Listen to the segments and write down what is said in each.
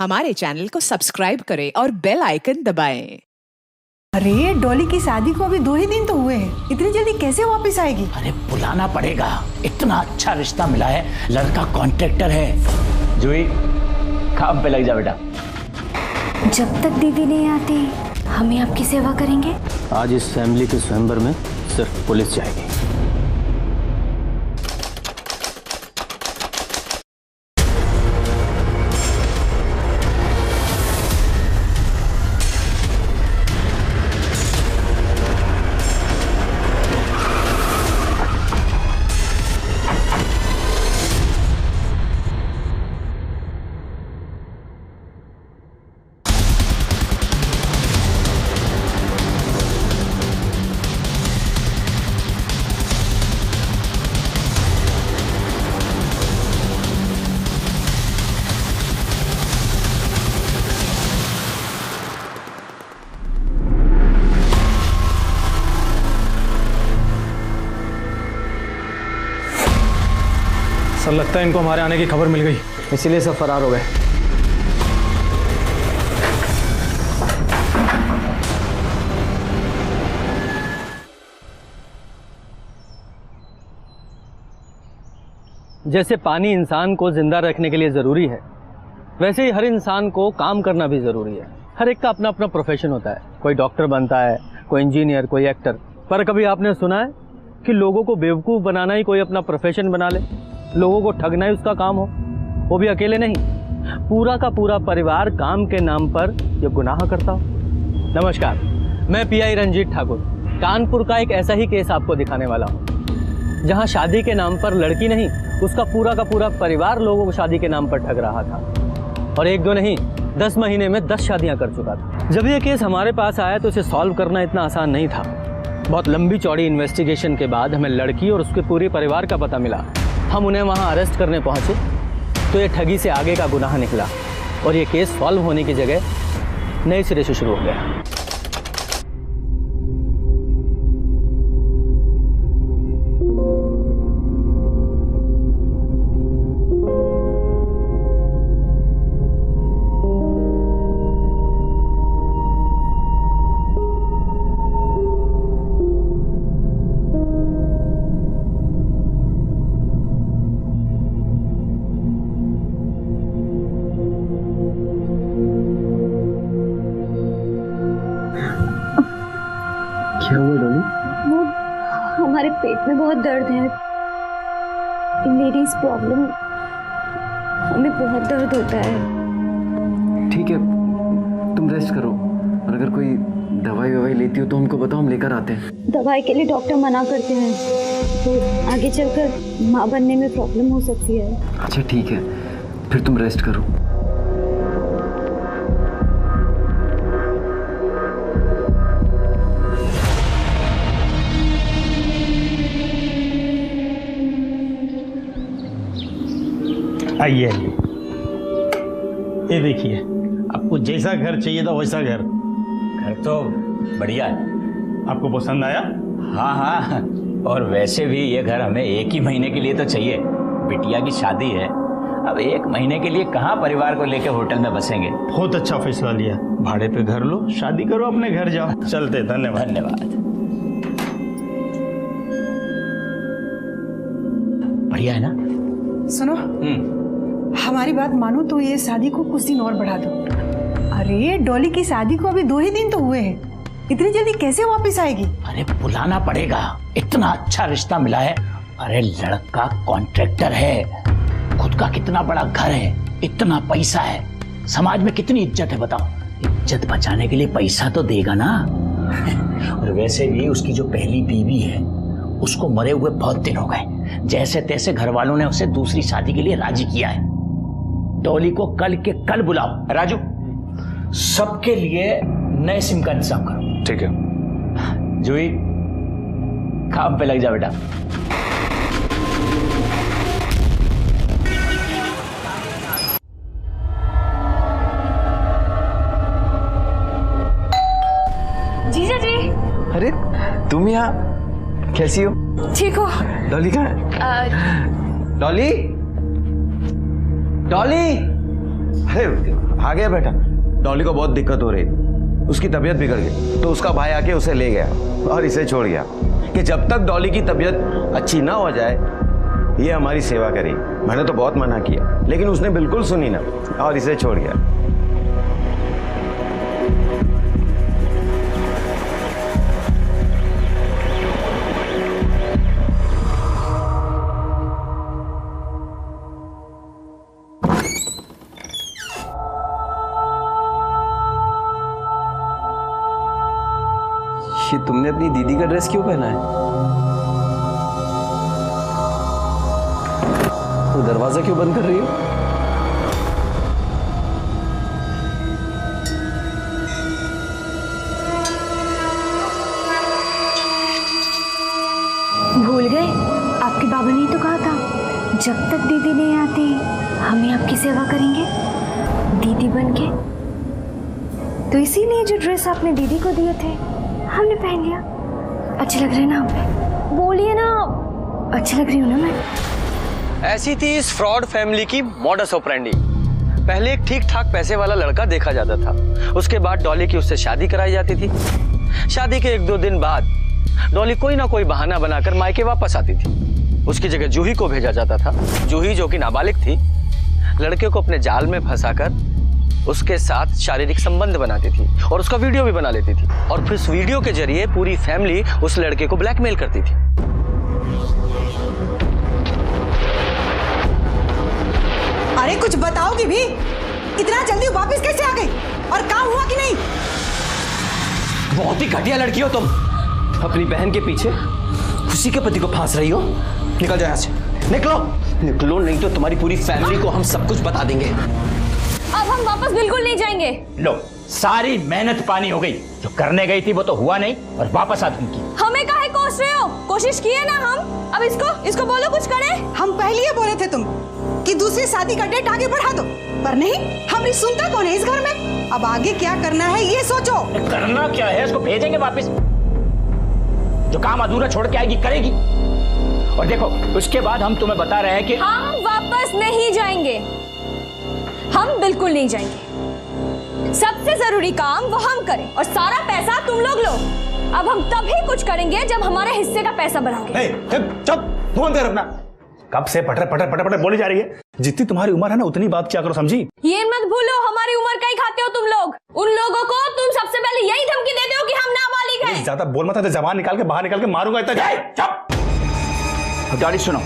हमारे चैनल को सब्सक्राइब करें और बेल आइकन दबाएं। अरे डॉली की शादी को अभी 2 ही दिन तो हुए हैं, इतनी जल्दी कैसे वापस आएगी? अरे बुलाना पड़ेगा, इतना अच्छा रिश्ता मिला है, लड़का कॉन्ट्रैक्टर है। जूही काम पे लग जा बेटा। जब तक दीदी नहीं आती हमें आपकी सेवा करेंगे। आज इस फैमिली के स्वयंवर में सिर्फ पुलिस जाएगी। सर लगता है इनको हमारे आने की खबर मिल गई, इसीलिए सब फरार हो गए। जैसे पानी इंसान को जिंदा रखने के लिए जरूरी है, वैसे ही हर इंसान को काम करना भी जरूरी है। हर एक का अपना अपना प्रोफेशन होता है, कोई डॉक्टर बनता है, कोई इंजीनियर, कोई एक्टर। पर कभी आपने सुना है कि लोगों को बेवकूफ़ बनाना ही कोई अपना प्रोफेशन बना ले, लोगों को ठगना ही उसका काम हो, वो भी अकेले नहीं, पूरा का पूरा परिवार काम के नाम पर ये गुनाह करता हो। नमस्कार, मैं पीआई रंजीत ठाकुर कानपुर का एक ऐसा ही केस आपको दिखाने वाला हूँ, जहाँ शादी के नाम पर लड़की नहीं, उसका पूरा का पूरा परिवार लोगों को शादी के नाम पर ठग रहा था। और 1-2 नहीं, 10 महीने में 10 शादियाँ कर चुका था। जब ये केस हमारे पास आया तो इसे सॉल्व करना इतना आसान नहीं था। बहुत लंबी चौड़ी इन्वेस्टिगेशन के बाद हमें लड़की और उसके पूरे परिवार का पता मिला। हम उन्हें वहाँ अरेस्ट करने पहुँचे तो ये ठगी से आगे का गुनाह निकला और ये केस सॉल्व होने की जगह नए सिरे से शुरू हो गया। क्या हुआ डॉली? वो हमारे पेट में बहुत दर्द है, लेडीज प्रॉब्लम, हमें बहुत दर्द होता है। ठीक है, तुम रेस्ट करो, और अगर कोई दवाई ववाई लेती हो तो हमको बताओ, हम लेकर आते हैं। दवाई के लिए डॉक्टर मना करते हैं, तो आगे चलकर माँ बनने में प्रॉब्लम हो सकती है। अच्छा ठीक है, फिर तुम रेस्ट करो। आइए आइए, ये देखिए, आपको जैसा घर चाहिए था वैसा घर तो बढ़िया है। आपको पसंद आया? हाँ हाँ, और वैसे भी ये घर हमें 1 ही महीने के लिए तो चाहिए। बिटिया की शादी है, अब 1 महीने के लिए कहाँ परिवार को लेकर होटल में बसेंगे। बहुत अच्छा फैसला लिया, भाड़े पे घर लो, शादी करो, अपने घर जाओ। चलते, धन्यवाद। धन्यवाद। बढ़िया है ना? सुनो, हमारी बात मानो तो ये शादी को कुछ दिन और बढ़ा दो। अरे डॉली की शादी को अभी 2 ही दिन तो हुए हैं, इतनी जल्दी कैसे वापस आएगी? अरे बुलाना पड़ेगा, इतना अच्छा रिश्ता मिला है। अरे लड़का कॉन्ट्रैक्टर है, खुद का कितना बड़ा घर है, इतना पैसा है, समाज में कितनी इज्जत है बताओ। इज्जत बचाने के लिए पैसा तो देगा ना। और वैसे भी उसकी जो पहली बीवी है उसको मरे हुए बहुत दिन हो गए, जैसे तैसे घर वालों ने उसे दूसरी शादी के लिए राजी किया है। डॉली को कल के कल बुलाओ। राजू, सबके लिए नए सिम का इंतजाम करो। ठीक है। जूही काम पे लग जा बेटा। जीजा जी। अरे तुम यहाँ, कैसी हो? ठीक हो? डॉली कहाँ है? डॉली, डॉली, अरे आ गया बेटा। डॉली को बहुत दिक्कत हो रही थी, उसकी तबीयत बिगड़ गई तो उसका भाई आके उसे ले गया और इसे छोड़ गया कि जब तक डॉली की तबीयत अच्छी ना हो जाए ये हमारी सेवा करेगी। मैंने तो बहुत मना किया लेकिन उसने बिल्कुल सुनी ना और इसे छोड़ गया। ये तुमने अपनी दीदी का ड्रेस क्यों पहना है? तो दरवाजा क्यों बंद कर रही हो? भूल गए? आपके बाबा ने ही तो कहा था जब तक दीदी नहीं आती हम ही आपकी सेवा करेंगे दीदी बन के। तो इसीलिए जो ड्रेस आपने दीदी को दिए थे हमने पहन लिया। अच्छे लग रहे हैं ना हम पे? बोलिए ना, अच्छी लग रही हूँ ना मैं? ऐसी थी इस फ्रॉड फैमिली की मॉडस ऑपरेंडी। पहले एक ठीक ठाक पैसे वाला लड़का देखा जाता था, उसके बाद डॉली की उससे शादी कराई जाती थी। शादी के 1-2 दिन बाद डॉली कोई ना कोई बहाना बनाकर मायके वापस आती थी। उसकी जगह जूही को भेजा जाता था। जूही जो कि नाबालिग थी, लड़के को अपने जाल में फंसाकर उसके साथ शारीरिक संबंध बनाती थी और उसका वीडियो भी बना लेती थी और फिर उस वीडियो के जरिए पूरी फैमिली उस लड़के को ब्लैकमेल करती थी। अरे कुछ बताओगी भी? इतना जल्दी वापस कैसे आ गई और काम हुआ कि नहीं? बहुत ही घटिया लड़की हो तुम। अपनी बहन के पीछे खुशी के पति को फांस रही हो। निकल जाओ यहाँ से, निकलो निकलो, नहीं तो तुम्हारी पूरी फैमिली को हम सब कुछ बता देंगे। अब हम वापस बिल्कुल नहीं जाएंगे। लो, सारी मेहनत पानी हो गई। जो करने गई थी वो तो हुआ नहीं और वापस आ धमकी। हमें काहे कोस रहे हो? कोशिश किए ना हम। अब इसको बोलो कुछ करे। हम पहले ही बोले थे तुम कि दूसरी शादी का डेट आगे बढ़ा दो, पर नहीं, हमारी सुनता कौन है इस घर में? अब आगे क्या करना है ये सोचो। करना क्या है? उसको भेजेंगे वापस। जो काम अधूरा छोड़ के आएगी करेगी। और देखो, उसके बाद हम तुम्हें बता रहे हैं कि हम वापस नहीं जाएंगे। हम बिल्कुल नहीं जाएंगे। सबसे जरूरी काम वो हम करें और सारा पैसा तुम लोग लो। अब हम तभी कुछ करेंगे जब हमारे हिस्से का पैसा बढ़ाओगे। चुप, फोन कर अपना। कब से पटर पटर पटर पटर बोली जा रही है? जितनी तुम्हारी उम्र है ना उतनी बात क्या करो, समझी? ये मत भूलो हमारी उम्र का ही खाते हो तुम लोग। उन लोगों को तुम सबसे पहले यही धमकी देते हो कि हम नाबालिग हैं। ज्यादा बोल मत, जबान निकाल के बाहर निकाल के मारूंगा। इतना डॉली सुनो,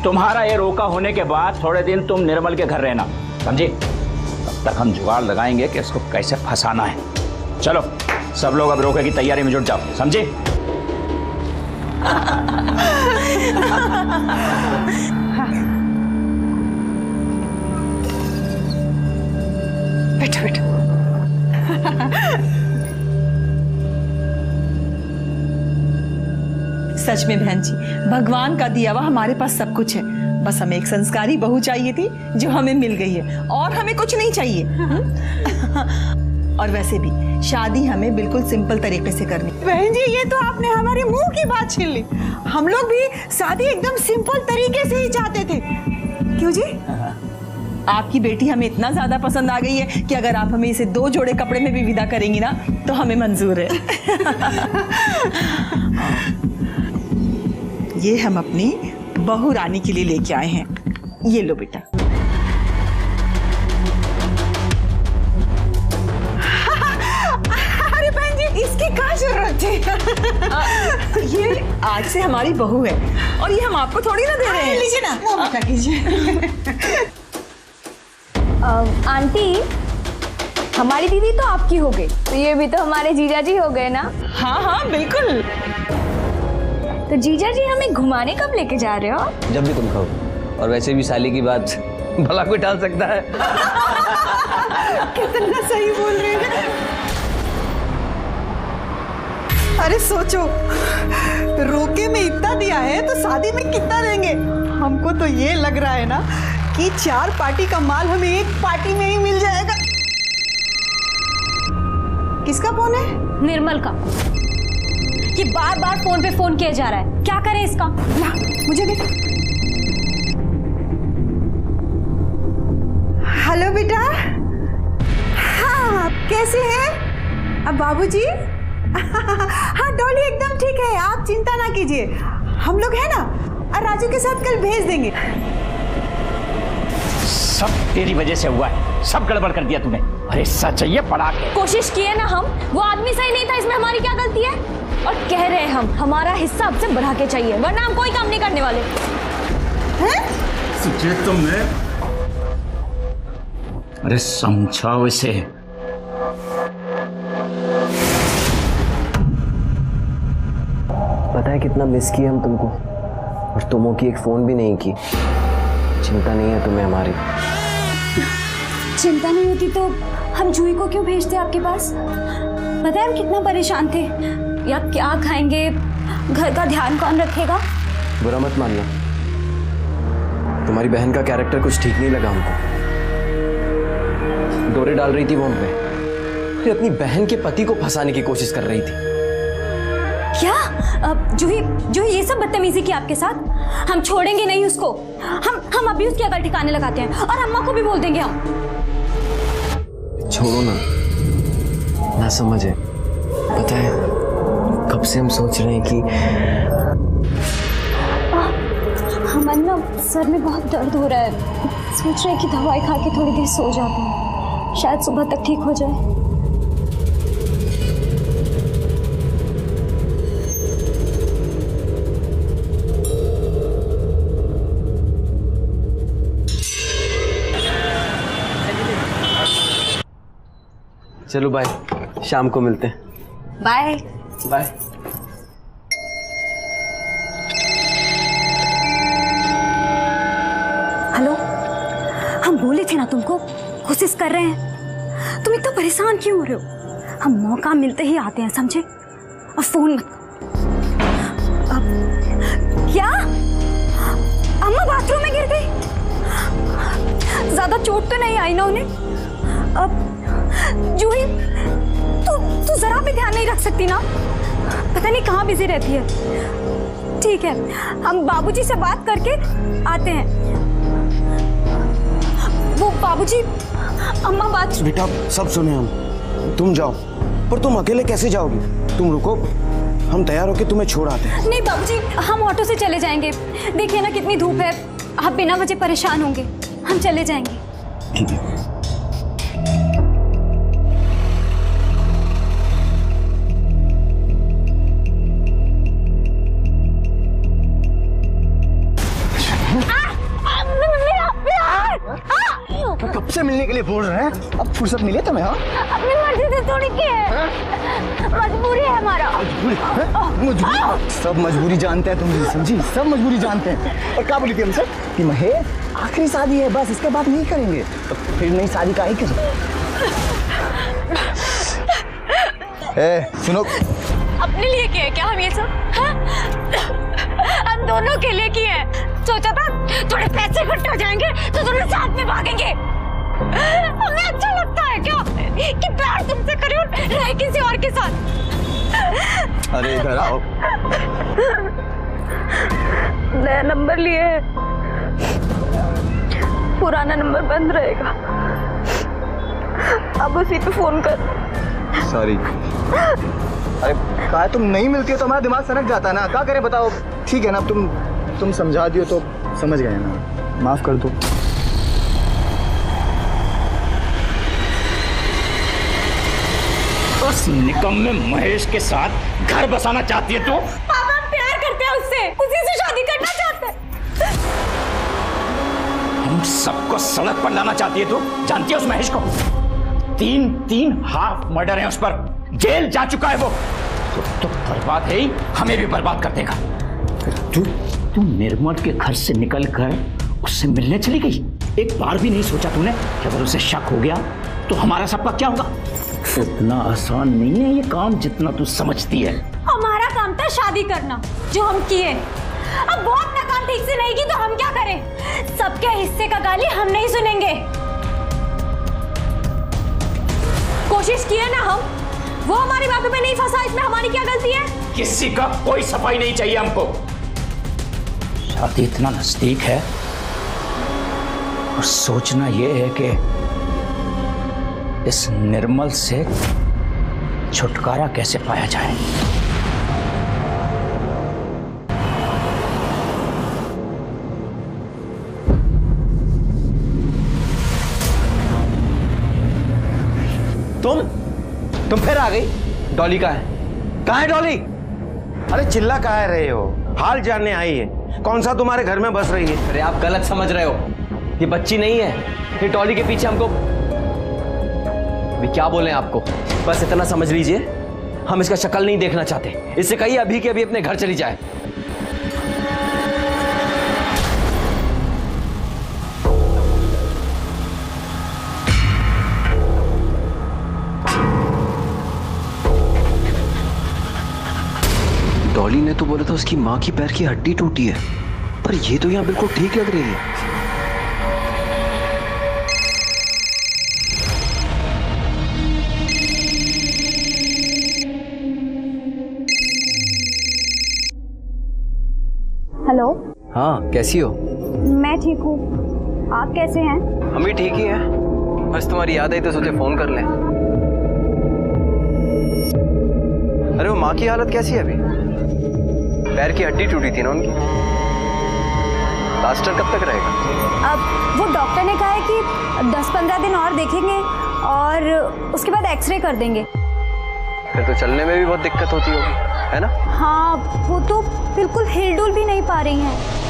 तुम्हारा ये रोका होने के बाद थोड़े दिन तुम निर्मल के घर रहना, समझी? तब तक हम जुगाड़ लगाएंगे कि इसको कैसे फंसाना है। चलो सब लोग अब रोके की तैयारी में जुट जाओ, समझे? बैठो बैठो। सच में बहन जी, भगवान का दिया हुआ हमारे पास सब कुछ है। बस हमें एक संस्कारी बहू चाहिए थी जो हमें मिल गई है और हमें कुछ नहीं चाहिए। और वैसे भी शादी हमें बिल्कुल सिंपल तरीके से करनी। बहन जी, ये तो आपने हमारे मुंह की बात छीन ली। हम लोग भी शादी एकदम सिंपल तरीके से ही चाहते थे। क्यों जी? आपकी बेटी हमें इतना ज्यादा पसंद आ गई है कि अगर आप हमें इसे 2 जोड़े कपड़े में भी विदा करेंगी ना तो हमें मंजूर है। ये हम अपनी बहू रानी के लिए लेके आए हैं। ये लो बेटा। अरे बहन जी, इसकी क्या जरूरत थी? ये आज से हमारी बहू है और ये हम आपको थोड़ी ना दे रहे हैं। लीजिए ना, वो बेटा कीजिए। आंटी, हमारी दीदी तो आपकी हो गई, तो ये भी तो हमारे जीजा जी हो गए ना? हाँ हाँ बिल्कुल। तो जीजा जी हमें घुमाने कब लेके जा रहे हो? जब भी तुम कहो। और वैसे भी साली की बात भला कोई टाल सकता है? कितना सही बोल रहे हैं। अरे सोचो, रोके में इतना दिया है तो शादी में कितना देंगे? हमको तो ये लग रहा है ना कि 4 पार्टी का माल हमें 1 पार्टी में ही मिल जाएगा। किसका फोन है? निर्मल का। ये बार बार फोन पे फोन किया जा रहा है, क्या करें इसका? ला, मुझे दे। हेलो बेटा। हाँ, कैसे हैं अब बाबूजी? हाँ, डॉली एकदम ठीक है, आप चिंता ना कीजिए। हम लोग हैं ना, और राजू के साथ कल भेज देंगे। सब तेरी वजह से हुआ है, सब गड़बड़ कर दिया तूने। अरे सच चाहिए पड़ा के। कोशिश की है ना हम, वो आदमी सही नहीं था, इसमें हमारी क्या गलती है? और कह रहे हैं हम, हमारा हिस्सा आपसे बढ़ा के चाहिए, वरना हम कोई काम नहीं करने वाले। तो मैं अरे समझाओ इसे। पता है कितना मिस किया हम तुमको, और तुमों की एक फोन भी नहीं की। चिंता नहीं है तुम्हें हमारी? चिंता नहीं होती तो हम जूही को क्यों भेजते आपके पास? पता है हम कितना परेशान थे, या क्या खाएंगे, घर का ध्यान कौन रखेगा? बुरा मत मानना, तुम्हारी बहन का कैरेक्टर कुछ ठीक नहीं लगा हमको। दौरे डाल रही थी वो हम पे, फिर अपनी बहन के पति को फंसाने की कोशिश कर रही थी। क्या जूही ये सब बदतमीजी की आपके साथ? हम छोड़ेंगे नहीं उसको। हम अभी उसकी अकल ठिकाने लगाते हैं, और अम्मा को भी बोल देंगे हम। छोड़ो ना समझे। पता है कब से हम सोच रहे हैं कि हमारे ना सर में बहुत दर्द हो रहा है, सोच रहे हैं कि दवाई खा के थोड़ी देर सो जाते हैं, शायद सुबह तक ठीक हो जाए। चलो बाय, शाम को मिलते हैं। Bye bye. हेलो, हम बोले थे ना तुमको, कोशिश कर रहे हैं। तुम इतना परेशान क्यों हो रहे हो? हम मौका मिलते ही आते हैं, समझे? अब फोन मत। अब क्या अम्मा बाथरूम में गिर गई? ज्यादा चोट तो नहीं आई ना उन्हें? अब जूही, तू जरा भी ध्यान नहीं रख सकती ना? पता नहीं कहाँ बिजी रहती है। ठीक है, हम बाबूजी से बात करके आते हैं। वो बाबूजी, अम्मा बात। बेटा सब सुने हम, तुम जाओ, पर तुम अकेले कैसे जाओगी? तुम रुको, हम तैयार होके तुम्हें छोड़ आते हैं। नहीं बाबूजी, हम ऑटो से चले जाएंगे। देखिए ना कितनी धूप है, आप बिना वजह परेशान होंगे। हम चले जाएंगे। ठीक है। कब से मिलने के लिए बोल रहे हैं, अब फुर्सत मिले तुम्हें? हाँ, अपनी मर्जी से थोड़ी की है, मजबूरी है हमारा। मजबूरी? सब मजबूरी जानते हैं तुम, समझी? सब मजबूरी जानते हैं। और क्या बोली थी हमसे कि महेश आखिरी शादी है, बस इसके बाद नहीं करेंगे। तो फिर नई शादी का ही करें। सुनो, अपने लिए किए क्या हम ये सब? हम दोनों के लिए किए हैं। सोचा था थोड़े पैसे इकट्ठे हो जाएंगे तो दोनों साथ में भागेंगे। हमें अच्छा लगता है क्या कि प्यार तुमसे करे और रहे किसी और के साथ? अरे इधर आओ। नया नंबर लिए है, पुराना नंबर बंद रहेगा, अब उसी पे फोन कर। सॉरी। अरे कहा तुम नहीं मिलती हो तो हमारा दिमाग सनक जाता है ना, क्या करें बताओ? ठीक है ना, तुम समझा दियो तो समझ गए ना, माफ कर दो। उस निकम्मे महेश के साथ घर बसाना चाहती है तू? पापा हम प्यार करते हैं उससे, उसी से शादी करना चाहते हैं। हम सबको सड़क पर लाना चाहती है तू? जानती है उस महेश को? तीन हाफ मर्डर है उस पर, जेल जा चुका है वो। तो बर्बाद है ही, हमें भी बर्बाद कर देगा। तू निर्मल के घर से निकलकर उससे मिलने चली गई? एक बार भी नहीं सोचा तूने कि अगर उसे शक हो गया तो हमारा सबका क्या होगा? इतना आसान नहीं है ये काम जितना तू समझती है। हमारा काम था शादी करना, जो हम किए। अब बहुत ना काम ठीक से नहीं की तो हम क्या करें? सबके हिस्से का गाली हम नहीं सुनेंगे। कोशिश किए ना हम, वो हमारी बातों पे नहीं फंसा, इसमें हमारी क्या गलती है? किसी का कोई सफाई नहीं चाहिए हमको। शादी इतना नजदीक है और सोचना यह है कि इस निर्मल से छुटकारा कैसे पाया जाए। तुम फिर आ गई? डॉली कहाँ है डॉली? अरे चिल्ला काहे रहे हो? हाल जानने आई है। कौन सा तुम्हारे घर में बस रही है? अरे आप गलत समझ रहे हो, ये बच्ची नहीं है। ये डॉली के पीछे हमको अभी क्या बोले आपको, बस इतना समझ लीजिए, हम इसका शक्ल नहीं देखना चाहते। इससे कहिए अभी के अभी अपने घर चली जाए। डॉली ने तो बोला था उसकी माँ की पैर की हड्डी टूटी है, पर ये तो यहाँ बिल्कुल ठीक लग रही है। हेलो। हाँ, कैसी हो? मैं ठीक हूँ, आप कैसे हैं? हम भी ठीक ही हैं, बस तुम्हारी याद आई तो सोचे फोन कर लें। अरे वो माँ की हालत कैसी है अभी? पैर की हड्डी टूटी थी ना उनकी, प्लास्टर कब तक रहेगा? अब वो डॉक्टर ने कहा है कि 10-15 दिन और देखेंगे और उसके बाद एक्सरे कर देंगे। फिर तो चलने में भी बहुत दिक्कत होती होगी, है ना? हाँ, वो तो बिल्कुल हिल-डुल भी नहीं पा रही हैं।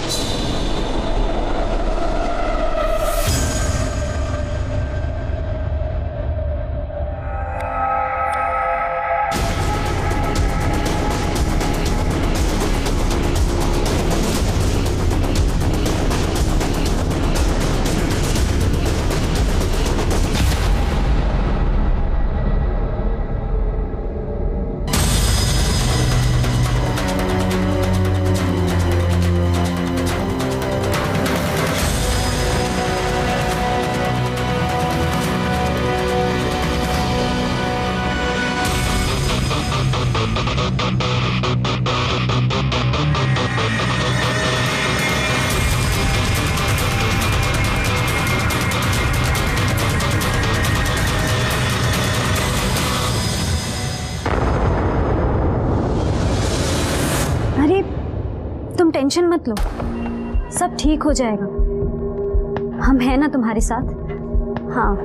तुम टेंशन मत लो, सब ठीक हो जाएगा। हम हैं ना तुम्हारे साथ। हाँ,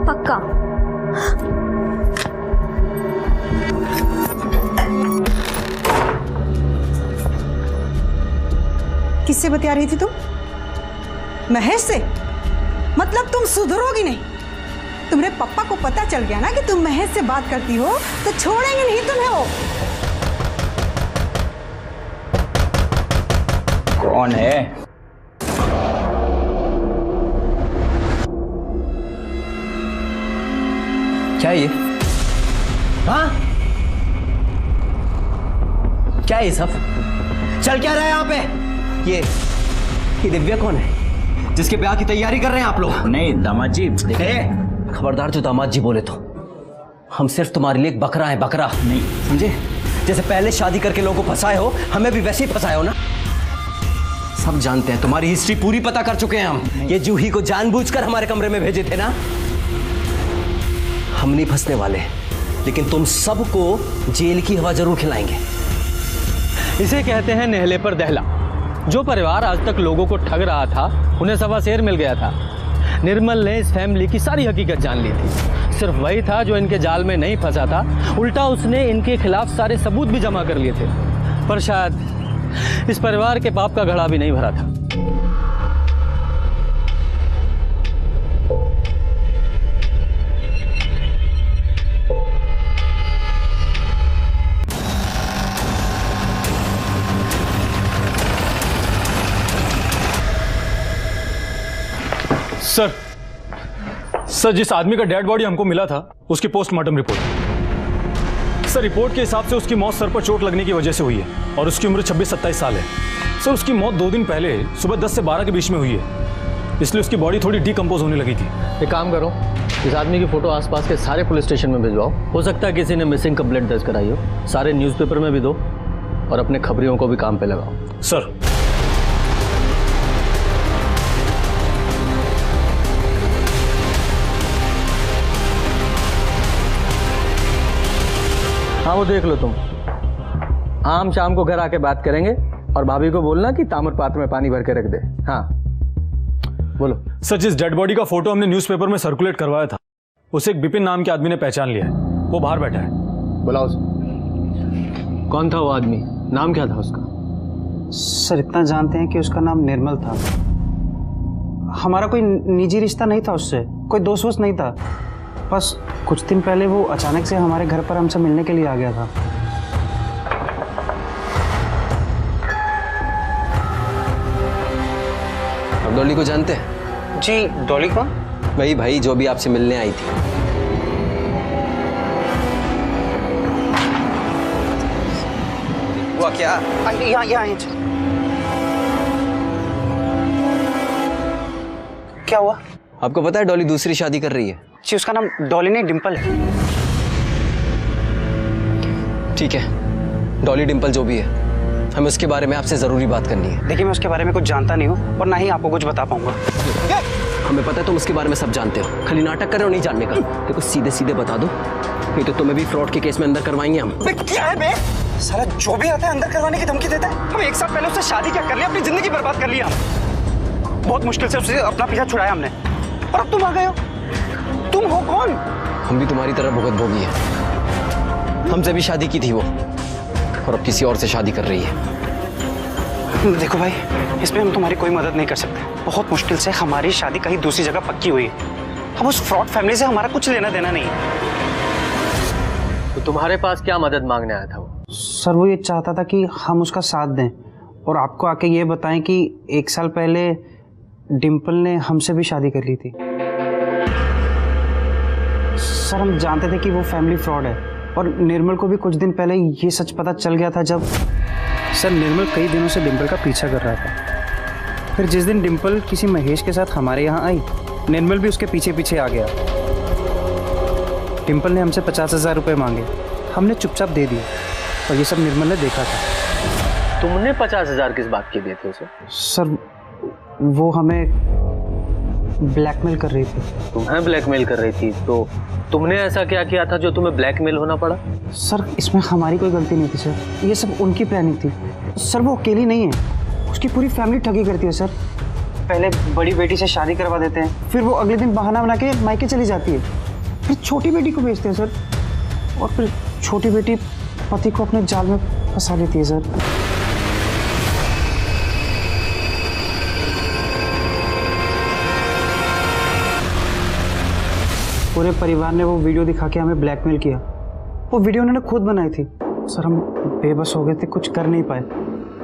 पक्का। किससे बतिया रही थी तुम? महेश से? मतलब तुम सुधरोगी नहीं। तुम्हारे पापा को पता चल गया ना कि तुम महेश से बात करती हो तो छोड़ेंगे नहीं तुम्हें वो। कौन है? क्या है ये? हाँ? क्या है ये सब? चल क्या रहा है यहाँ पे? ये दिव्या कौन है जिसके ब्याह की तैयारी कर रहे हैं आप लोग? नहीं दामाद जी, खबरदार जो दामाद जी बोले तो हम सिर्फ तुम्हारे लिए एक बकरा है, बकरा नहीं, समझे? जैसे पहले शादी करके लोगों को फंसाए हो, हमें भी वैसे ही फंसाए हो ना। सब जानते हैं, तुम्हारी हिस्ट्री पूरी पता कर चुके हैं हम। ये जूही को जानबूझकर हमारे कमरे में भेजे थे ना। हम नहीं फंसने वाले, लेकिन तुम सबको जेल की हवा जरूर खिलाएंगे। इसे कहते हैं नेहले पर दहला। जो परिवार आज तक लोगों को ठग रहा था, उन्हें सवा शेर मिल गया था। निर्मल ने इस फैमिली की सारी हकीकत जान ली थी। सिर्फ वही था जो इनके जाल में नहीं फंसा था, उल्टा उसने इनके खिलाफ सारे सबूत भी जमा कर लिए थे। पर शायद इस परिवार के पाप का घड़ा भी नहीं भरा था। सर, जिस आदमी का डेड बॉडी हमको मिला था, उसकी पोस्टमार्टम रिपोर्ट। सर, रिपोर्ट के हिसाब से उसकी मौत सर पर चोट लगने की वजह से हुई है और उसकी उम्र 26-27 साल है। सर, उसकी मौत 2 दिन पहले सुबह 10 से 12 के बीच में हुई है, इसलिए उसकी बॉडी थोड़ी डिकम्पोज होने लगी थी। एक काम करो, इस आदमी की फोटो आसपास के सारे पुलिस स्टेशन में भिजवाओ। हो सकता है किसी ने मिसिंग कंप्लेंट दर्ज कराई हो। सारे न्यूज़पेपर में भी दो और अपने खबरियों को भी काम पे लगाओ। सर, हाँ वो देख लो तुम, आम शाम को घर आके बात करेंगे और भाभी को बोलना कि ताम्र पात्र में पानी भर के रख दे। हाँ बोलो। सर जिस डेड बॉडी का फोटो हमने न्यूज़पेपर में सर्कुलेट करवाया था उसे एक विपिन नाम के आदमी ने पहचान लिया है, वो बाहर बैठा है। बुलाओ उसे। कौन था वो आदमी, नाम क्या था उसका? सर इतना जानते हैं कि उसका नाम निर्मल था। हमारा कोई निजी रिश्ता नहीं था उससे, कोई दोस्त वोस्त नहीं था। बस कुछ दिन पहले वो अचानक से हमारे घर पर हमसे मिलने के लिए आ गया था। आप डॉली को जानते हैं? जी डॉली कौन? वही भाई जो भी आपसे मिलने आई थी। हुआ क्या? यहाँ क्या हुआ? आपको पता है डॉली दूसरी शादी कर रही है? जी उसका नाम डॉली नहीं डिम्पल है। ठीक है, डॉली डिम्पल जो भी है, हमें उसके बारे में आपसे जरूरी बात करनी है। देखिए मैं उसके बारे में कुछ जानता नहीं हूँ और ना ही आपको कुछ बता पाऊंगा। हमें पता है तुम उसके बारे में सब जानते हो, खाली नाटक कर रहे हो नहीं जानने का। देखो सीधे सीधे बता दो, नहीं तो तुम्हें भी फ्रॉड के केस में अंदर करवाएंगे हम। क्या है बे? साला जो भी आता है अंदर करवाने की धमकी देता है। हम एक साल पहले उससे शादी क्या कर लिया, अपनी जिंदगी बर्बाद कर लिया हम। बहुत मुश्किल से उससे अपना पीछा छुड़ाया हमने और अब तुम आ गए हो। तुम हो कौन? हम भी तुम्हारी तरह भुगत भोगी है। हमसे भी शादी की थी वो और अब किसी और से शादी कर रही है। देखो भाई, इसमें हम तुम्हारी कोई मदद नहीं कर सकते। बहुत मुश्किल से हमारी शादी कहीं दूसरी जगह पक्की हुई है। अब उस फ्रॉड फैमिली से हमारा कुछ लेना देना नहीं है। तो तुम्हारे पास क्या मदद मांगने आया था वो? सर वो ये चाहता था कि हम उसका साथ दें और आपको आके ये बताएं कि 1 साल पहले डिम्पल ने हमसे भी शादी कर ली थी। सर हम जानते थे कि वो फैमिली फ्रॉड है और निर्मल को भी कुछ दिन पहले ये सच पता चल गया था जब सर निर्मल कई दिनों से डिम्पल का पीछा कर रहा था। फिर जिस दिन डिम्पल किसी महेश के साथ हमारे यहाँ आई, निर्मल भी उसके पीछे पीछे आ गया। डिम्पल ने हमसे 50,000 रुपये मांगे, हमने चुपचाप दे दिए और ये सब निर्मल ने देखा था। तुमने 50,000 किस बात के दिए थे उसे? सर वो हमें ब्लैकमेल कर रही थी। तुम्हें ब्लैकमेल कर रही थी? तो तुमने ऐसा क्या किया था जो तुम्हें ब्लैकमेल होना पड़ा? सर इसमें हमारी कोई गलती नहीं थी सर, ये सब उनकी प्लानिंग थी। सर वो अकेली नहीं है, उसकी पूरी फैमिली ठगी करती है सर। पहले बड़ी बेटी से शादी करवा देते हैं, फिर वो अगले दिन बहाना बना के मायके चली जाती है, फिर छोटी बेटी को भेजते हैं सर और फिर छोटी बेटी पति को अपने जाल में फंसा लेती है सर। पूरे परिवार ने वो वीडियो दिखा के हमें ब्लैकमेल किया। वो वीडियो उन्होंने खुद बनाई थी। सर हम बेबस हो गए थे, कुछ कर नहीं पाए,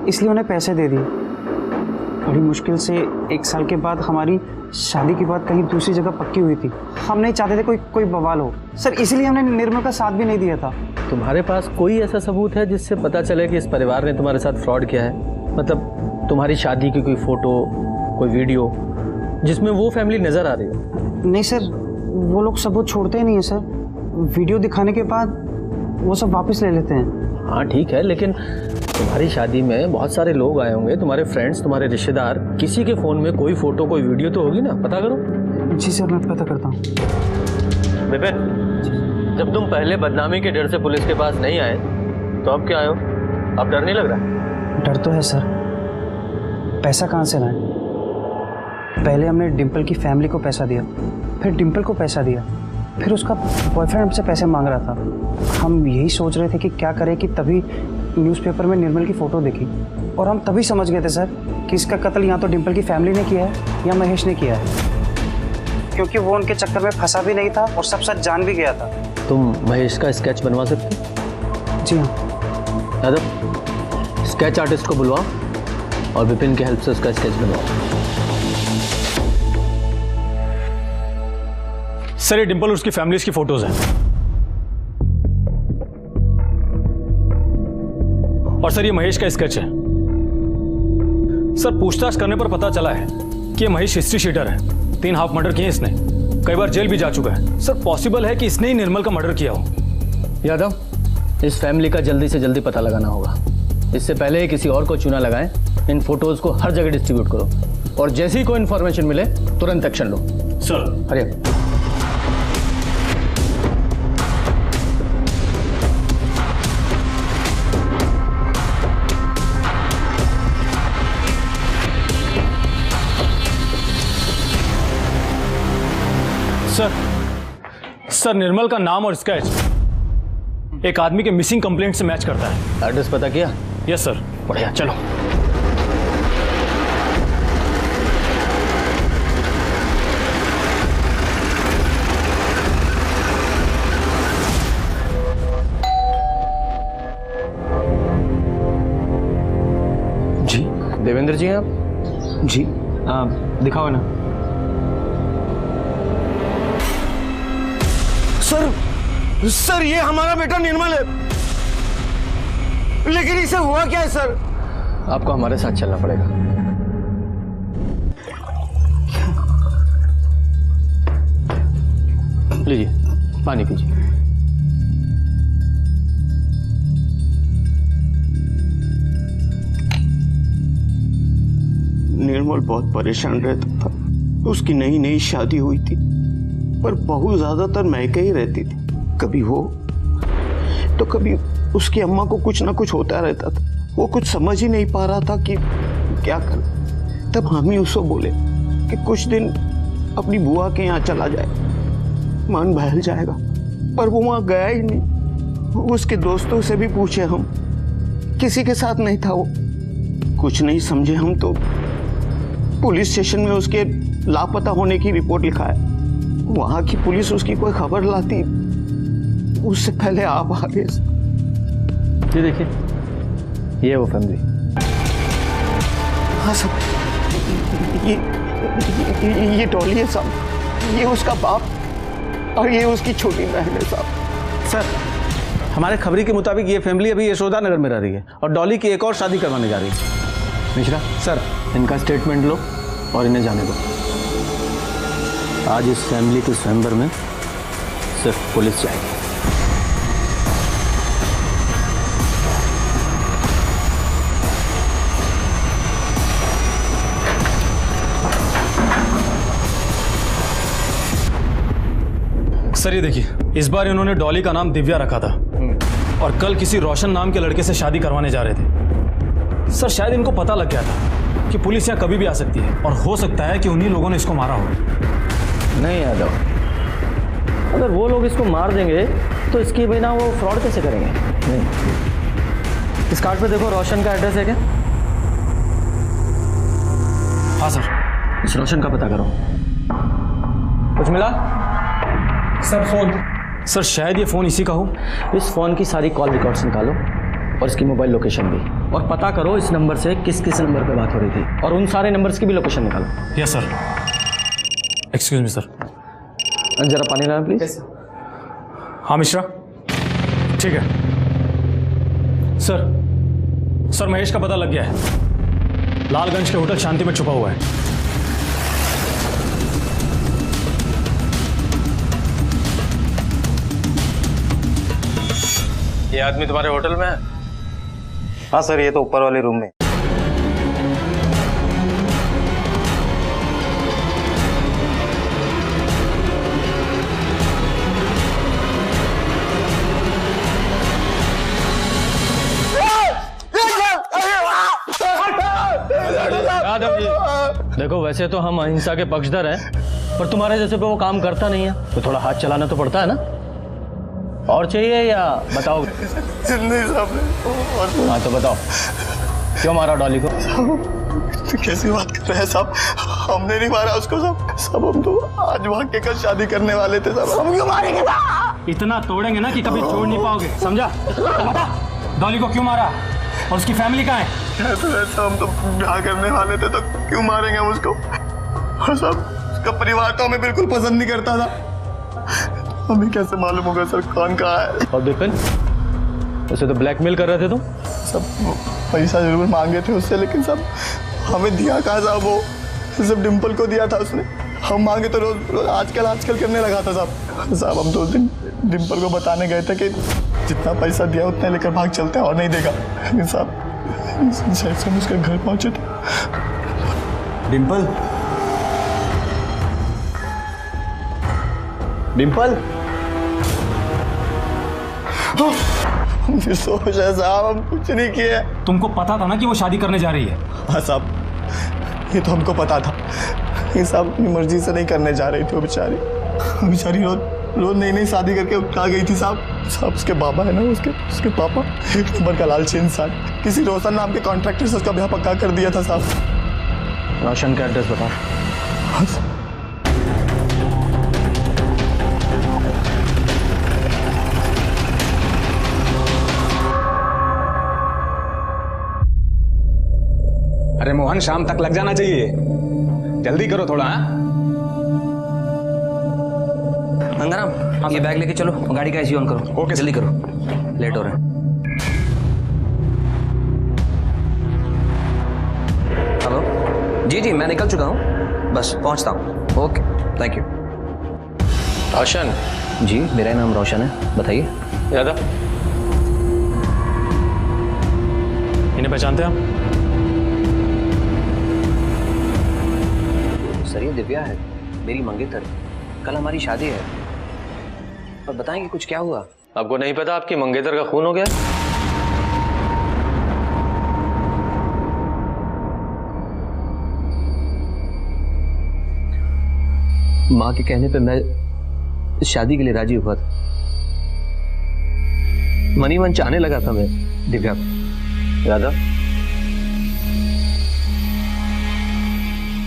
इसलिए उन्हें पैसे दे दिए। बड़ी मुश्किल से 1 साल के बाद हमारी शादी की बात कहीं दूसरी जगह पक्की हुई थी। हम नहीं चाहते थे कोई बवाल हो सर, इसलिए हमने निर्मल का साथ भी नहीं दिया था। तुम्हारे पास कोई ऐसा सबूत है जिससे पता चले कि इस परिवार ने तुम्हारे साथ फ्रॉड किया है? मतलब तुम्हारी शादी की कोई फोटो, कोई वीडियो जिसमें वो फैमिली नजर आ रही हो? नहीं सर, वो लोग सबूत छोड़ते ही नहीं है सर। वीडियो दिखाने के बाद वो सब वापस ले लेते हैं। हाँ ठीक है, लेकिन तुम्हारी शादी में बहुत सारे लोग आए होंगे, तुम्हारे फ्रेंड्स, तुम्हारे रिश्तेदार, किसी के फ़ोन में कोई फोटो कोई वीडियो तो होगी ना, पता करो। जी सर मैं पता करता हूँ। विपिन, जब तुम पहले बदनामी के डर से पुलिस के पास नहीं आए तो अब क्या आए हो? अब डर नहीं लग रहा? डर तो है सर, पैसा कहाँ से लाए? पहले हमने डिम्पल की फैमिली को पैसा दिया, फिर डिम्पल को पैसा दिया, फिर उसका बॉयफ्रेंड हमसे पैसे मांग रहा था। हम यही सोच रहे थे कि क्या करें कि तभी न्यूज़पेपर में निर्मल की फ़ोटो देखी और हम तभी समझ गए थे सर कि इसका कत्ल या तो डिम्पल की फैमिली ने किया है या महेश ने किया है, क्योंकि वो उनके चक्कर में फंसा भी नहीं था और सब सच जान भी गया था। तुम महेश का स्केच बनवा सकते? जी हाँ। यादव, स्केच आर्टिस्ट को बुलवाओ और विपिन की हेल्प से उसका स्केच बनवाओ। सर ये डिम्पल और उसकी फैमिलीज की फोटोज हैं। और सर ये महेश का स्केच है। सर पूछताछ करने पर पता चला है कि ये महेश हिस्ट्री शीटर है। 3 हाफ मर्डर किए इसने, कई बार जेल भी जा चुका है। सर पॉसिबल है कि इसने ही निर्मल का मर्डर किया हो। यादव, इस फैमिली का जल्दी से जल्दी पता लगाना होगा। इससे पहले किसी और को चूना लगाएं, इन फोटोज को हर जगह डिस्ट्रीब्यूट करो और जैसे ही कोई इन्फॉर्मेशन मिले तुरंत एक्शन लो। सर। अरे सर निर्मल का नाम और स्केच एक आदमी के मिसिंग कंप्लेंट से मैच करता है। एड्रेस पता किया? Yes sir. बढ़िया, चलो। जी देवेंद्र जी हैं आप? जी दिखाओ ना। सर ये हमारा बेटा निर्मल है, लेकिन इसे हुआ क्या है सर? आपको हमारे साथ चलना पड़ेगा। लीजिए पानी पीजिए। निर्मल बहुत परेशान रहता था। उसकी नई नई शादी हुई थी, पर बहुत ज्यादातर महके ही रहती थी। कभी वो तो कभी उसकी अम्मा को कुछ ना कुछ होता रहता था। वो कुछ समझ ही नहीं पा रहा था कि क्या करे। तब हम ही उसको बोले कि कुछ दिन अपनी बुआ के यहाँ चला जाए, मन बहल जाएगा। पर वो वहां गया ही नहीं। उसके दोस्तों से भी पूछे हम, किसी के साथ नहीं था वो। कुछ नहीं समझे हम तो पुलिस स्टेशन में उसके लापता होने की रिपोर्ट लिखा है। वहां की पुलिस उसकी कोई खबर लाती उससे पहले आप आ गए। ये देखिए, ये वो फैमिली। हाँ साहब, ये डॉली है साहब, ये उसका बाप और ये उसकी छोटी बहन है साहब। सर हमारे खबरी के मुताबिक ये फैमिली अभी यशोदा नगर में रह रही है और डॉली की एक और शादी करवाने जा रही है। मिश्रा सर इनका स्टेटमेंट लो और इन्हें जाने दो। आज इस फैमिली के स्वयंवर में सिर्फ पुलिस जाएगी। सर ये देखिए, इस बार इन्होंने डॉली का नाम दिव्या रखा था और कल किसी रोशन नाम के लड़के से शादी करवाने जा रहे थे। सर शायद इनको पता लग गया था कि पुलिस यहाँ कभी भी आ सकती है और हो सकता है कि उन्हीं लोगों ने इसको मारा हो। नहीं यादव, अगर वो लोग इसको मार देंगे तो इसके बिना वो फ्रॉड कैसे करेंगे? नहीं, इस कार्ड पे देखो रोशन का एड्रेस है क्या? हाँ सर। इस रोशन का पता करो। कुछ मिला? Sir phone. सर शायद ये फोन इसी का हो। इस फोन की सारी कॉल रिकॉर्ड्स निकालो और इसकी मोबाइल लोकेशन भी, और पता करो इस नंबर से किस किस नंबर पे बात हो रही थी, और उन सारे नंबर्स की भी लोकेशन निकालो। Yes sir. Excuse me sir. जरा पानी लाना प्लीज। हाँ मिश्रा, ठीक है सर। सर महेश का पता लग गया है, लालगंज के होटल शांति में छुपा हुआ है। ये आदमी तुम्हारे होटल में है? हाँ सर, ये तो ऊपर वाले रूम में। यादव जी, देखो वैसे तो हम अहिंसा के पक्षधर हैं, पर तुम्हारे जैसे पे वो काम करता नहीं है, तो थोड़ा हाथ चलाना तो पड़ता है ना। और चाहिए या बताओ? नहीं साहब। हाँ तो बताओ, क्यों मारा डॉली को? कैसी बात कर रहे हैं साहब? हमने नहीं मारा उसको सब हम तो आज भाग्य का शादी करने वाले थे साहब। हम क्यों मारेंगे साहब? इतना तोड़ेंगे ना कि कभी छोड़ नहीं पाओगे, समझा? बता डॉली को क्यों मारा और उसकी फैमिली कहाँ है? ऐसा हम तो ब्याह करने वाले थे, तो क्यों मारेंगे हम उसको? और साहब उसका परिवार तो हमें बिल्कुल पसंद नहीं करता था। हमें कैसे मालूम होगा सर कौन कहाँ है? और विपिन, उसे तो ब्लैकमेल कर रहे थे तुम? सब पैसा जरूर मांगे थे उससे, लेकिन सब हमें दिया कहाँ साहब? वो सब डिम्पल को दिया था उसने। हम मांगे तो रोज आजकल करने लगा था साहब। हम 2 दिन डिम्पल को बताने गए थे कि जितना पैसा दिया उतना लेकर भाग चलते हैं और नहीं देगा। लेकिन साहब जैसे हम उसके घर पहुंचे थे। डिम्पल, डिम्पल, हमने सोचा साहब हम कुछ नहीं किए। तुमको पता था ना कि वो शादी करने जा रही है? हाँ साहब, ये तो हमको पता था। ये साहब अपनी मर्जी से नहीं करने जा रही थी वो बेचारी। बेचारी रोज नई नई शादी करके उठा गई थी साहब उसके बाबा है ना, उसके पापा एक नंबर का लालची इंसान, किसी रोशन नाम के कॉन्ट्रैक्टर से उसका ब्याह पक्का कर दिया था साहब। रोशन का एड्रेस बता। अरे मोहन, शाम तक लग जाना चाहिए, जल्दी करो थोड़ा। गंगाराम, ये बैग लेके चलो, गाड़ी का एसी ऑन करो। ओके, जल्दी करो, लेट हो रहे हैं। हेलो जी, मैं निकल चुका हूँ, बस पहुँचता हूँ। Okay, thank you. Roshan ji, मेरा नाम रोशन है, बताइए। यादव, इन्हें पहचानते हैं आप? सर, ये दिव्या है, मेरी मंगेतर। कल हमारी शादी है, और बताएंगे कुछ क्या हुआ? आपको नहीं पता आपकी मंगेतर का खून हो गया? माँ के कहने पे मैं शादी के लिए राजी हुआ था। मनी मन चाहने लगा था मैं दिव्या को। यादव,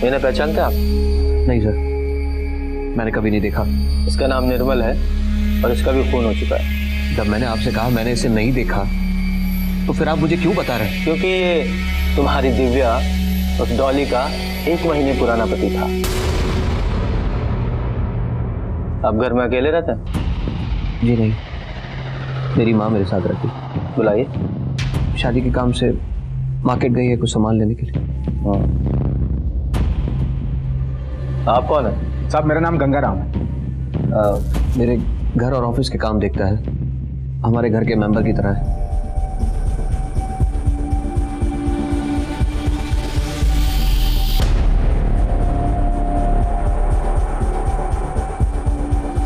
इन्हें पहचानते आप? नहीं सर, मैंने कभी नहीं देखा। इसका नाम निर्मल है और इसका भी खून हो चुका है। जब मैंने आपसे कहा मैंने इसे नहीं देखा, तो फिर आप मुझे क्यों बता रहे हैं? क्योंकि ये तुम्हारी दिव्या उस डॉली का 1 महीने पुराना पति था। आप घर में अकेले रहते हैं? जी नहीं, मेरी माँ मेरे साथ रहती। बुलाइए। शादी के काम से मार्केट गई है कुछ सामान लेने के लिए। आप कौन है? साहब, मेरा नाम गंगाराम है। मेरे घर और ऑफिस के काम देखता है, हमारे घर के मेंबर की तरह है।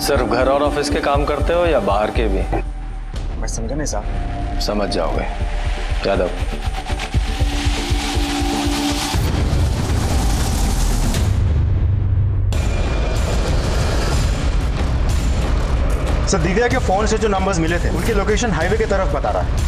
सिर्फ घर और ऑफिस के काम करते हो या बाहर के भी? मैं समझा नहीं साहब। समझ जाओगे। यादव, सर, दिव्या के फोन से जो नंबर्स मिले थे उनकी लोकेशन हाईवे की तरफ बता रहा है।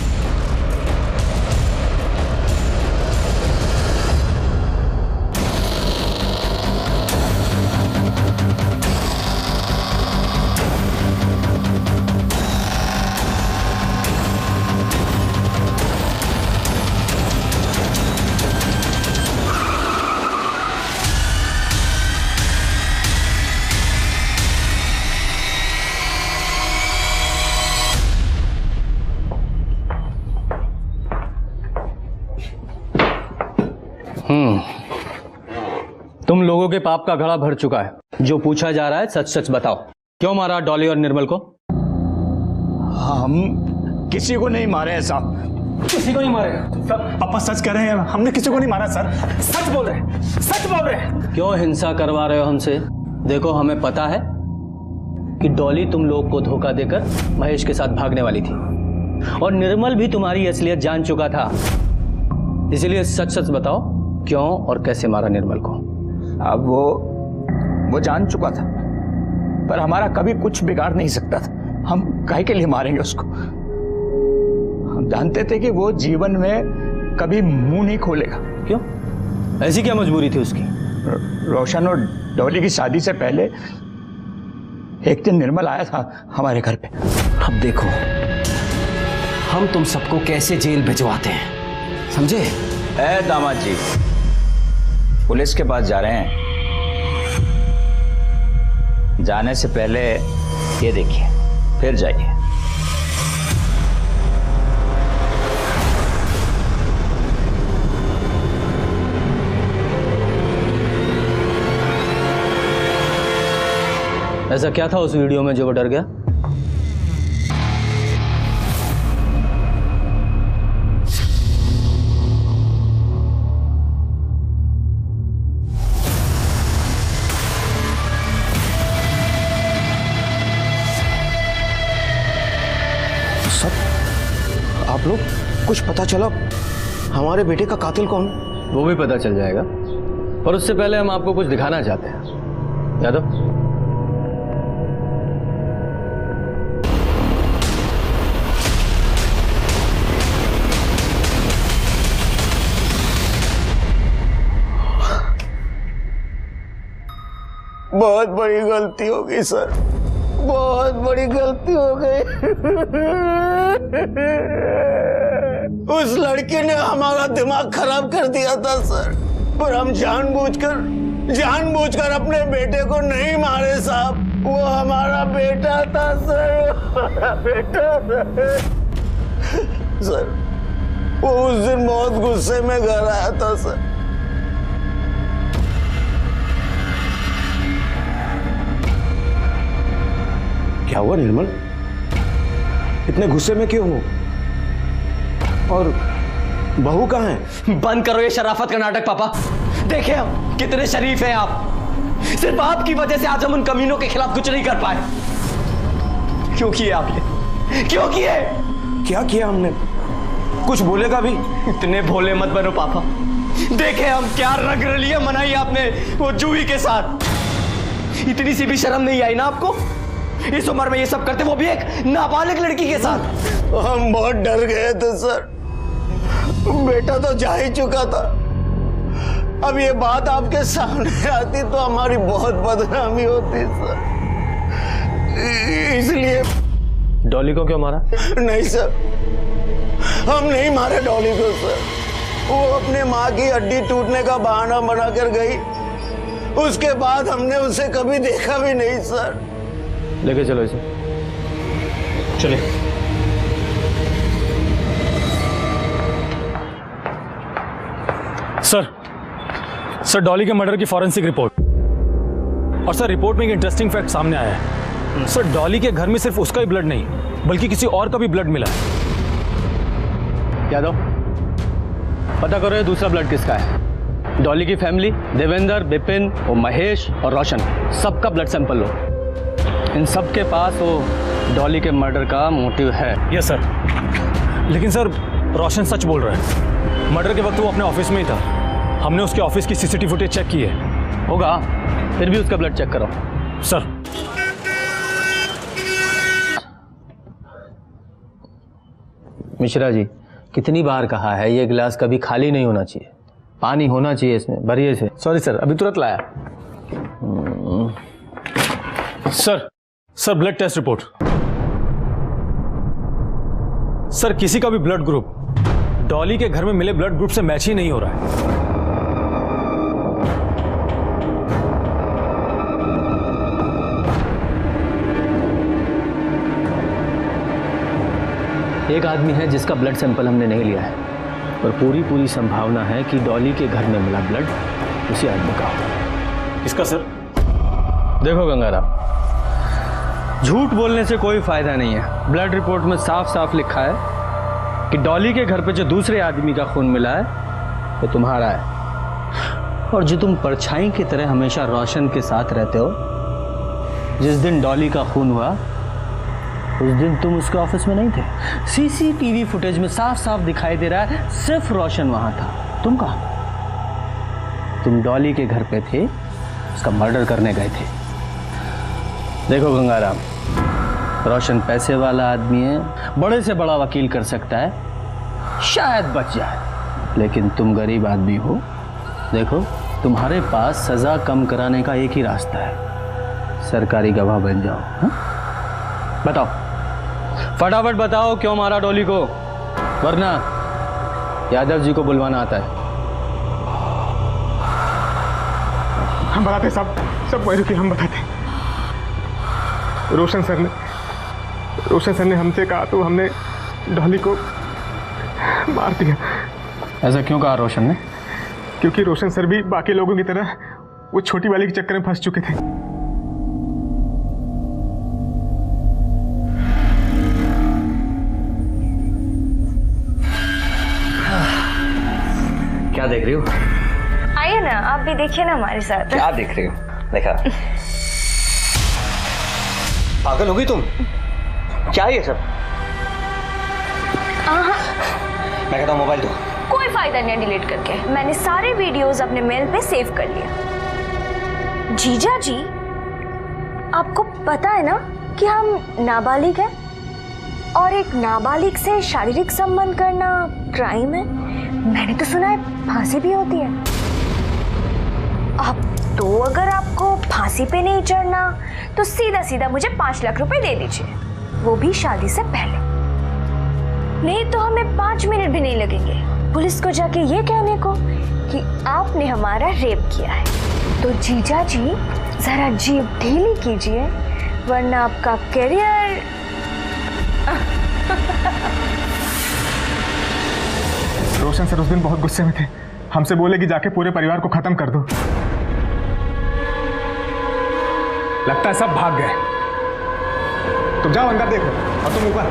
तुम लोगों के पाप का घड़ा भर चुका है। जो पूछा जा रहा है सच सच बताओ, क्यों मारा डॉली और निर्मल को? हम किसी को नहीं मारे हैं साहब। किसी को नहीं मारे? पापा सच कह रहे हैं, हमने किसी को नहीं मारा सर। सच बोल रहे हैं, सच बोल रहे हैं। क्यों हिंसा करवा रहे हो हमसे? देखो, हमें पता है कि डॉली तुम लोग को धोखा देकर महेश के साथ भागने वाली थी, और निर्मल भी तुम्हारी असलियत जान चुका था। इसलिए सच सच बताओ, क्यों और कैसे मारा निर्मल को? अब वो जान चुका था, पर हमारा कभी कुछ बिगाड़ नहीं सकता था। हम काहे के लिए मारेंगे उसको? हम जानते थे कि वो जीवन में कभी मुंह नहीं खोलेगा। क्यों? ऐसी क्या मजबूरी थी उसकी? रोशन और डॉली की शादी से पहले एक दिन निर्मल आया था हमारे घर पे। अब देखो हम तुम सबको कैसे जेल भिजवाते हैं, समझे? ए दामाद जी, पुलिस के पास जा रहे हैं। जाने से पहले ये देखिए, फिर जाइए। ऐसा क्या था उस वीडियो में जो वो डर गया? आप लोग कुछ पता चला हमारे बेटे का कातिल कौन? वो भी पता चल जाएगा, पर उससे पहले हम आपको कुछ दिखाना चाहते हैं। यादव, बहुत बड़ी गलती हो गई सर, बहुत बड़ी गलती हो गई। उस लड़के ने हमारा दिमाग खराब कर दिया था सर, पर हम जानबूझकर अपने बेटे को नहीं मारे साहब। वो हमारा बेटा था सर, हमारा बेटा था सर। वो उस दिन बहुत गुस्से में घर आया था सर। क्या हुआ निर्मल, इतने गुस्से में क्यों हो? और बहू कहाँ है? बंद करो ये शराफत का नाटक पापा। देखे हम कितने शरीफ हैं आप। सिर्फ आपकी वजह से आज हम उन कमीनों के खिलाफ कुछ नहीं कर पाए। क्यों किए आपने? क्यों किए? क्या किया हमने? कुछ बोलेगा भी? इतने भोले मत बनो पापा। देखे हम क्या रंग रलिया मनाई आपने वो जूही के साथ। इतनी सी भी शर्म नहीं आई ना आपको? इस उम्र में ये सब करते, वो भी एक नाबालिग लड़की के साथ। हम बहुत डर गए थे सर, बेटा तो जा ही चुका था। अब ये बात आपके सामने आती तो हमारी बहुत बदनामी होती सर, इसलिए। डॉली को क्यों मारा? नहीं सर, हम नहीं मारे डॉली को सर। वो अपने माँ की हड्डी टूटने का बहाना बनाकर गई, उसके बाद हमने उसे कभी देखा भी नहीं सर। लेके चलो इसे, चले। सर डॉली के मर्डर की फॉरेंसिक रिपोर्ट। और सर रिपोर्ट में एक इंटरेस्टिंग फैक्ट सामने आया है। सर डॉली के घर में सिर्फ उसका ही ब्लड नहीं बल्कि किसी और का भी ब्लड मिला है। यादव, पता करो ये दूसरा ब्लड किसका है। डॉली की फैमिली, देवेंद्र, विपिन और महेश और रोशन, सबका ब्लड सैंपल लो। इन सब के पास वो डॉली के मर्डर का मोटिव है। Yes sir. लेकिन सर रोशन सच बोल रहा है। मर्डर के वक्त वो अपने ऑफिस में ही था। हमने उसके ऑफिस की सीसीटीवी फुटेज चेक की है। होगा, फिर भी उसका ब्लड चेक करो। सर। मिश्रा जी, कितनी बार कहा है ये गिलास कभी खाली नहीं होना चाहिए, पानी होना चाहिए इसमें, भरिए से। सॉरी सर, अभी तुरंत लाया। Sir blood test report. Sir किसी का भी ब्लड ग्रुप डॉली के घर में मिले ब्लड ग्रुप से मैच ही नहीं हो रहा है। एक आदमी है जिसका ब्लड सैंपल हमने नहीं लिया है, और पूरी संभावना है कि डॉली के घर में मिला ब्लड उसी आदमी का होगा। किसका सर? देखो गंगाराम, झूठ बोलने से कोई फायदा नहीं है। ब्लड रिपोर्ट में साफ साफ लिखा है कि डॉली के घर पे जो दूसरे आदमी का खून मिला है वो तुम्हारा है। और जो तुम परछाई की तरह हमेशा रोशन के साथ रहते हो, जिस दिन डॉली का खून हुआ उस दिन तुम उसके ऑफिस में नहीं थे। सीसीटीवी फुटेज में साफ साफ दिखाई दे रहा है सिर्फ रोशन वहां था। तुम कहाँ? तुम डॉली के घर पे थे, उसका मर्डर करने गए थे। देखो गंगाराम, रोशन पैसे वाला आदमी है, बड़े से बड़ा वकील कर सकता है, शायद बच जाए, लेकिन तुम गरीब आदमी हो। देखो, तुम्हारे पास सजा कम कराने का एक ही रास्ता है, सरकारी गवाह बन जाओ। हा? बताओ, फटाफट बताओ क्यों मारा डॉली को, वरना यादव जी को बुलवाना आता है। हम बताते सब वही रुके, हम बताते। रोशन सर ने हमसे कहा तो हमने डॉली को मार दिया। ऐसा क्यों कहा रोशन ने? क्योंकि रोशन सर भी बाकी लोगों की तरह वो छोटी वाली के चक्कर में फंस चुके थे। क्या देख रही हो? आइए ना, आप भी देखिए ना हमारे साथ। क्या देख रही हो? देखा? पागल हो गई तुम? क्या ये सब? मैं कहता हूँ मोबाइल दो। कोई फायदा नहीं है डिलीट करके, मैंने सारे वीडियोस अपने मेल पे सेव कर लिया। जीजा जी, आपको पता है ना कि हम नाबालिग हैं और एक नाबालिग से शारीरिक संबंध करना क्राइम है। मैंने तो सुना है फांसी भी होती है। तो अगर आपको फांसी पे नहीं चढ़ना तो सीधा सीधा मुझे 5 लाख रुपए दे दीजिए, वो भी शादी से पहले। नहीं तो हमें 5 मिनट भी नहीं लगेंगे पुलिस को जाके ये कहने को कि आपने हमारा रेप किया है। तो जीजा जी जरा जीभ ढीली कीजिए, वरना आपका करियर। रोशन सर उस दिन बहुत गुस्से में थे, हमसे बोले कि जाके पूरे परिवार को खत्म कर दो। लगता है सब भाग गए। तुम जाओ अंदर देखो और तुम ऊपर।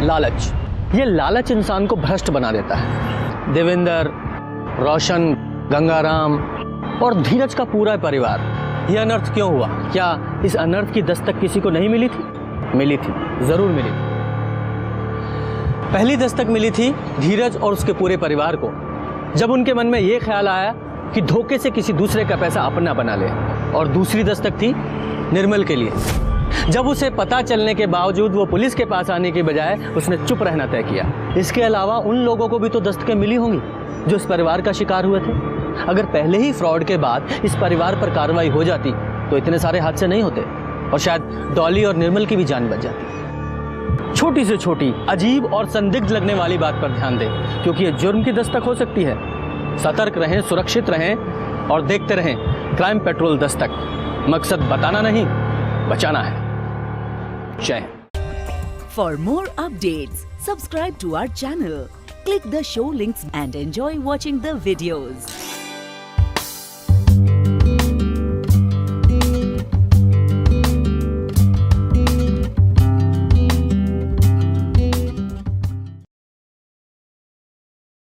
लालच, ये लालच इंसान को भ्रष्ट बना देता है। देवेंद्र, रोशन, गंगाराम और धीरज का पूरा परिवार, यह अनर्थ क्यों हुआ? क्या इस अनर्थ की दस्तक किसी को नहीं मिली थी? मिली थी, जरूर मिली थी। पहली दस्तक मिली थी धीरज और उसके पूरे परिवार को, जब उनके मन में यह ख्याल आया कि धोखे से किसी दूसरे का पैसा अपना बना ले। और दूसरी दस्तक थी निर्मल के लिए, जब उसे पता चलने के बावजूद वो पुलिस के पास आने की बजाय उसने चुप रहना तय किया। इसके अलावा उन लोगों को भी तो दस्तकें मिली होंगी जो इस परिवार का शिकार हुए थे। अगर पहले ही फ्रॉड के बाद इस परिवार पर कार्रवाई हो जाती तो इतने सारे हादसे नहीं होते और शायद डॉली और निर्मल की भी जान बच जाती। छोटी से छोटी, अजीब और संदिग्ध लगने वाली बात पर ध्यान दें, क्योंकि ये जुर्म की दस्तक हो सकती है। सतर्क रहें, सुरक्षित रहें और देखते रहें क्राइम पेट्रोल दस्तक। मकसद बताना नहीं, बचाना है। जय Hind. For more updates, subscribe to our channel, click the show links and enjoy watching the videos.